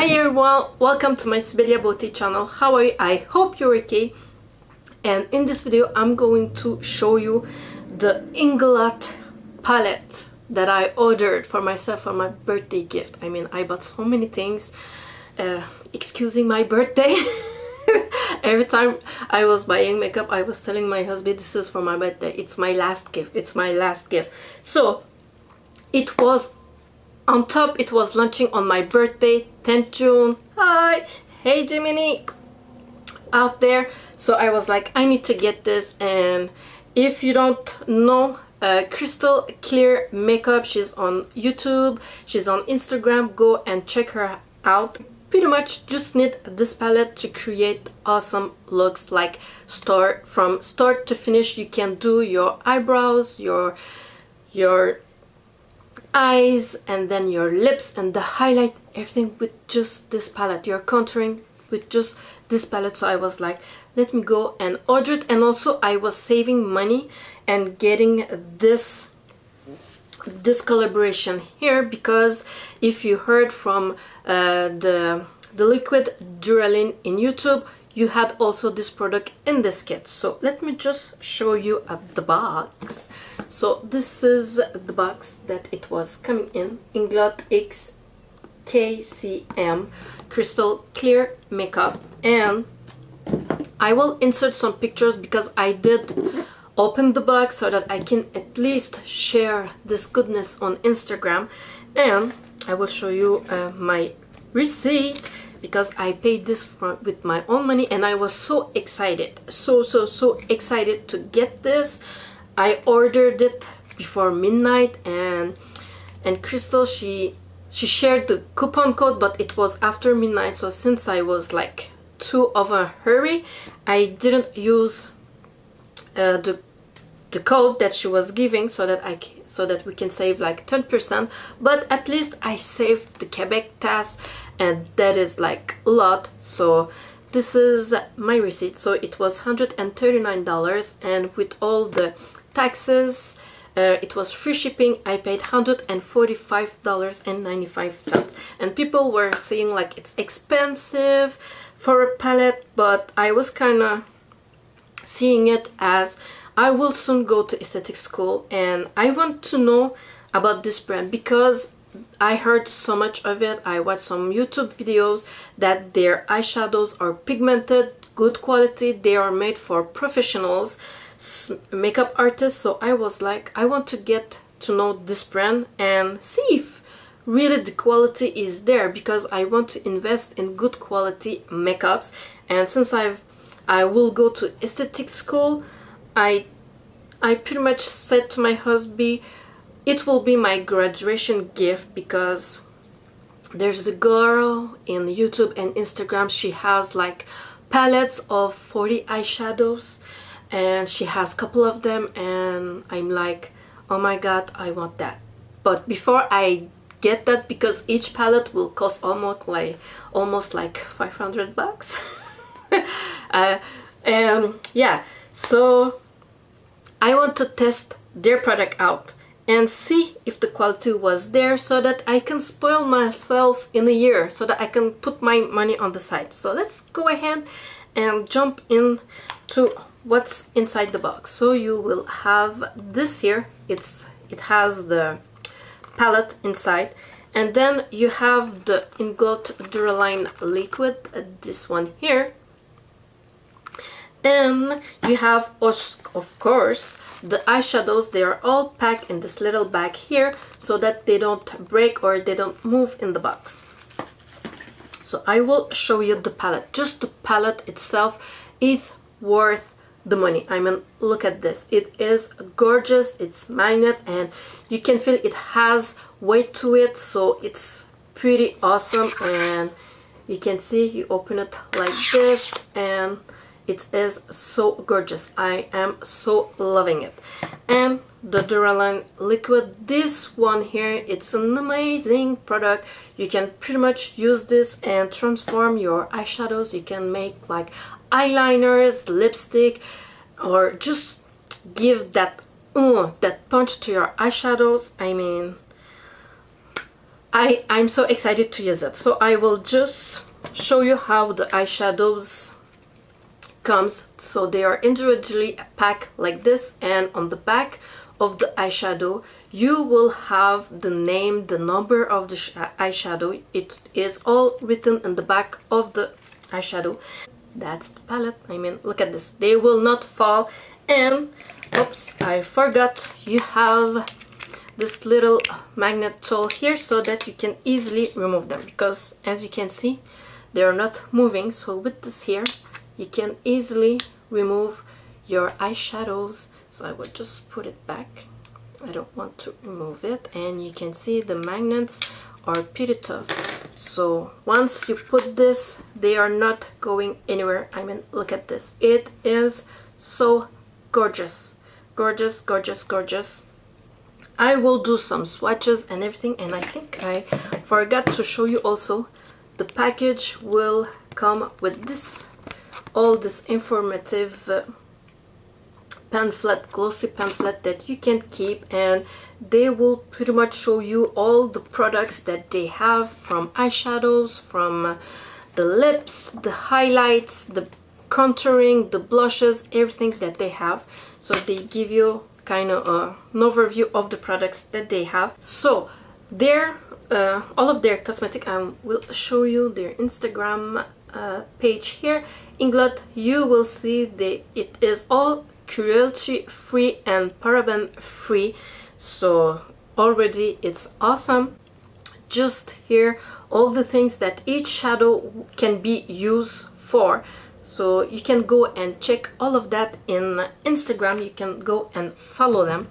Hi everyone, welcome to my Sibelia Beauty channel. How are you? I hope you're okay. And in this video I'm going to show you the Inglot palette that I ordered for myself for my birthday gift. I mean, I bought so many things excusing my birthday. Every time I was buying makeup I was telling my husband, this is for my birthday, it's my last gift, it's my last gift. So it was on top, it was launching on my birthday, 10th June. Hi! Hey Jiminy! Out there. So I was like, I need to get this. And if you don't know, Crystal Clear Makeup, she's on YouTube, she's on Instagram, go and check her out. Pretty much just need this palette to create awesome looks, like from start to finish. You can do your eyebrows, your eyes, and then your lips and the highlight, everything with just this palette. You're contouring with just this palette. So I was like, let me go and order it. And also I was saving money and getting this collaboration here, because if you heard from the liquid Duralin in YouTube, you had also this product in this kit. So let me just show you at the box. So this is the box that it was coming in. Inglotxkcm Crystal Clear Makeup. And I will insert some pictures because I did open the box so that I can at least share this goodness on Instagram. And I will show you my receipt, because I paid this with my own money and I was so excited, so excited to get this. I ordered it before midnight, and Crystal, she shared the coupon code, but it was after midnight. So since I was like too of a hurry, I didn't use the code that she was giving, so that we can save like 10%. But at least I saved the Quebec tax, and that is like a lot. So this is my receipt. So it was $139, and with all the taxes, it was free shipping. I paid $145.95, and people were saying like it's expensive for a palette, but I was kind of seeing it as I will soon go to aesthetic school and I want to know about this brand, because I heard so much of it. I watched some YouTube videos that their eyeshadows are pigmented, good quality, they are made for professionals, makeup artists. So I was like, I want to get to know this brand and see if really the quality is there, because I want to invest in good quality makeups. And since I will go to aesthetic school, I pretty much said to my husband, it will be my graduation gift, because there's a girl in YouTube and Instagram, she has like palettes of 40 eyeshadows, and she has a couple of them, and I'm like, oh my god, I want that. But before I get that, because each palette will cost almost like 500 bucks. And yeah, so I want to test their product out and see if the quality was there, so that I can spoil myself in a year, so that I can put my money on the side. So let's go ahead and jump into what's inside the box. So you will have this here. It has the palette inside, and then you have the Inglot Duraline liquid, this one here. And you have, of course, the eyeshadows. They are all packed in this little bag here, so that they don't break or they don't move in the box. So I will show you the palette. Just the palette itself is worth the money. I mean, look at this. It is gorgeous. It's magnet, and you can feel it has weight to it, so it's pretty awesome. And you can see, you open it like this, and it is so gorgeous. I am so loving it. And the Duraline liquid, this one here, it's an amazing product. You can pretty much use this and transform your eyeshadows. You can make like eyeliners, lipstick, or just give that punch to your eyeshadows. I mean, I'm so excited to use it. So I will just show you how the eyeshadows comes. So they are individually packed like this, and on the back of the eyeshadow you will have the name, the number of the eyeshadow. It is all written in the back of the eyeshadow. That's the palette. I mean, look at this, they will not fall. And oops, I forgot, you have this little magnet tool here so that you can easily remove them, because as you can see they are not moving. So with this here you can easily remove your eyeshadows. So I will just put it back, I don't want to remove it. And you can see the magnets are pretty tough, so once you put this they are not going anywhere. I mean, look at this, it is so gorgeous, gorgeous, gorgeous, gorgeous. I will do some swatches and everything, and I think I forgot to show you also, the package will come with this, all this informative pamphlet, glossy pamphlet that you can keep, and they will pretty much show you all the products that they have, from eyeshadows, from the lips, the highlights, the contouring, the blushes, everything that they have. So they give you kind of an overview of the products that they have. So their all of their cosmetic, I will show you their Instagram page here. Inglot, you will see it is all cruelty free and paraben free, so already it's awesome. Just here all the things that each shadow can be used for, so you can go and check all of that in Instagram. You can go and follow them.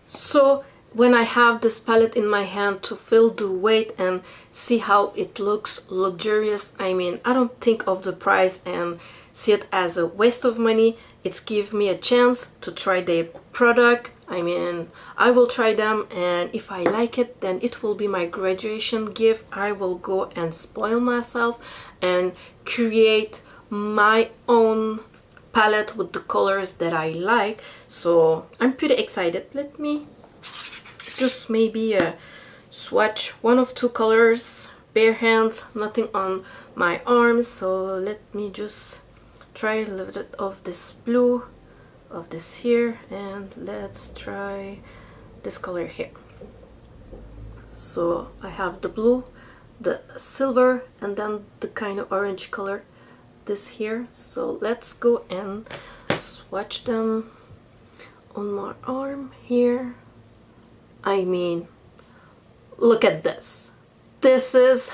So when I have this palette in my hand to feel the weight and see how it looks luxurious, I mean, I don't think of the price and see it as a waste of money. It's give me a chance to try their product. I mean, I will try them, and if I like it, then it will be my graduation gift. I will go and spoil myself and create my own palette with the colors that I like. So I'm pretty excited. Let me just maybe swatch one of two colors, bare hands, nothing on my arms. So let me just try a little bit of this blue, of this here, and let's try this color here. So I have the blue, the silver, and then the kind of orange color, this here. So let's go and swatch them on my arm here. I mean, look at this, this is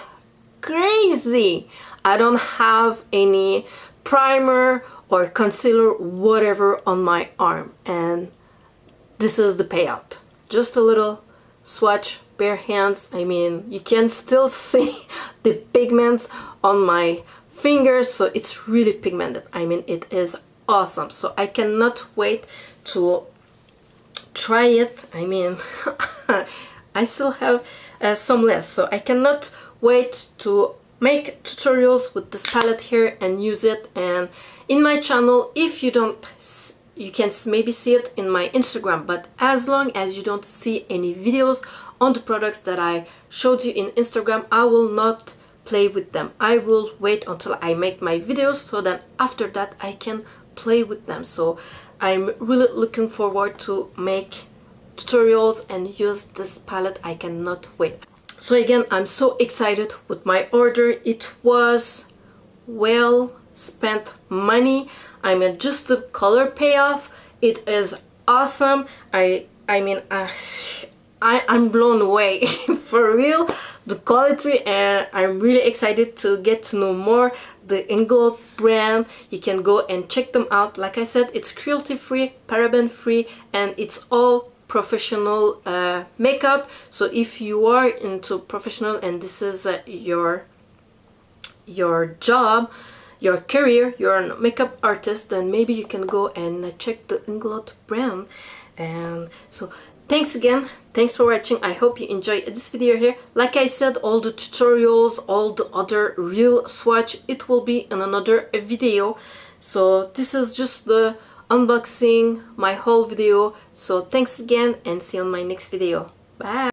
crazy. I don't have any primer or concealer, whatever, on my arm, and this is the payout. Just a little swatch, bare hands. I mean, you can still see the pigments on my fingers, so it's really pigmented. I mean, it is awesome. So I cannot wait to try it. I mean, I still have some less, so I cannot wait to make tutorials with this palette here and use it. And in my channel, if you don't, you can maybe see it in my Instagram, but as long as you don't see any videos on the products that I showed you in Instagram, I will not play with them. I will wait until I make my videos, so that after that I can play with them. So I'm really looking forward to make tutorials and use this palette. I cannot wait. So again, I'm so excited with my order. It was well spent money. I mean, just the color payoff, it is awesome. I'm blown away for real, the quality, and I'm really excited to get to know more the Inglot brand. You can go and check them out. Like I said, it's cruelty free, paraben free, and it's all professional makeup. So if you are into professional and this is your job, your career, you're a makeup artist, then maybe you can go and check the Inglot brand. And so thanks again, thanks for watching. I hope you enjoyed this video here. Like I said, all the tutorials, all the other real swatch, it will be in another video. So this is just the unboxing, my whole video. So thanks again, and see you on my next video. Bye.